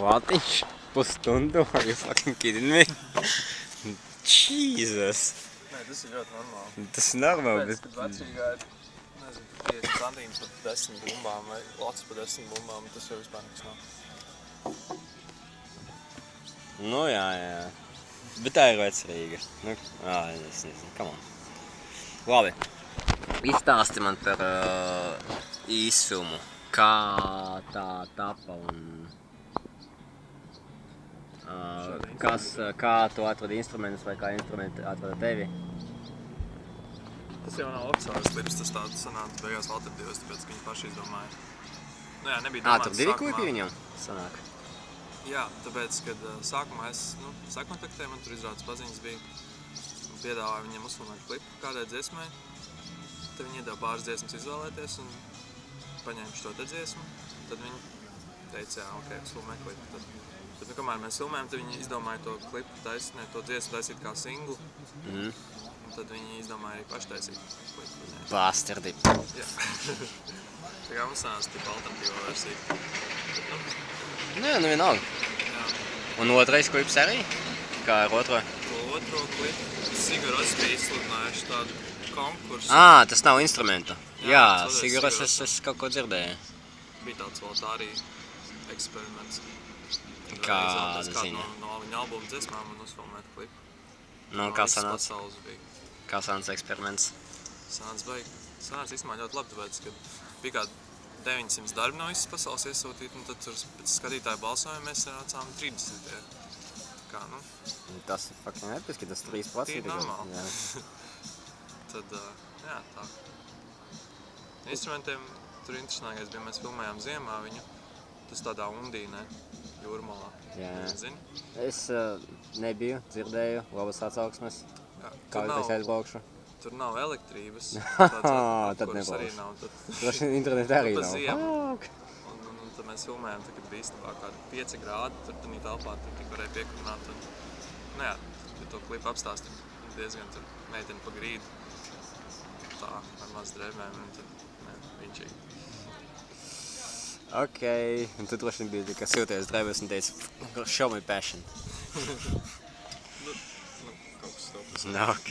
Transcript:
What? Pusstundu? Are you fucking kidding me? Jesus! Nē, tas ir ļoti normāli. Tas ir normāli, Pēc, kad vecīgi gāja, nezinu, 50 centīmus par 10 bumbām vai lots par 10 bumbām, tas jau vispār nekas nav. Nu jā. Bet tā ir vecerīga. Nu, es nezinu, come on. Labi. Izstāsti man par īsumu. Kā tā tapa un... kā tu atradi instrumentus vai kā instrumenti atrada tevi? Tas jau nav oficiāls klips, tas tāds sanāca beigās alternatīvas, tāpēc, ka viņi paši izdomāja. Nu jā, nebija domāts Tur divi klipi viņam sanāk? Jā, tāpēc, kad sākumā es sakontaktēju, man tur izrādes paziņas bija, un piedāvāju viņiem uzfilmēt klipu kādai dziesmai. Tad viņi iedeva pāris dziesmas izvēlēties un paņēma šo te dziesmu. Tad viņi teica, jā, ok, uzfilmē klipu. Tad, kamēr mēs filmējam, tad viņi izdomāja to klipu taisīt, to dziesmu taisīt kā singlu. Un tad viņi izdomāja arī paši taisīt klipu. Bastardi. Jā. Tā kā mums sanāca tipa alternatīva versija. Nē, nu vienalga. Jā. Un otrais klips arī? Kā ar otro? To otro klipu Siguros bija izsludinājuši tādu konkursu. Tas nav instrumenta. Jā, Siguros es kaut ko dzirdēju. Bija tāds vēl tā arī eksperiments. Kāda ziņa? No viņa albuma dziesmām un uzfilmēt klipu. Nu, kā sanāca? Pasaules bija. Kā sanāca eksperiments? Sanāca īstenībā ļoti labi, tāpēc, ka bija kādi 900 darbi no visas pasaules iesūtīti, un tad tur pēc skatītāju balsojuma mēs sanācām 30. Kā, nu? Tas ir fucking episki, tas 3%. Tīri normāli. Tad, jā, tā. Instrumentiem tur interesantākais bija, mēs filmējām ziemā viņu. Tas tādā undīnē, Jūrmalā. Jā. Zini? Es nebiju, dzirdēju, labas atsauksmes. Kā es aizbraukšu? Tur nav elektrības. Tad kuras arī nebūs. nav. Droši internetā arī Pa nav. ziemu. Un tad mēs filmējām, kad bija īstenībā kādi 5 grādi, tur tādā telpā tur tik varēja piekurināt. Nu jā, ja to klipu apstāsti diezgan tur meiteni pa grīdu. Tā, ar maz drēbēm, un tad, viņšīgi. Ok, un tu droši vien biji, ka silties drēbēs un teici, show me passion. Kaut kas to. No, ok.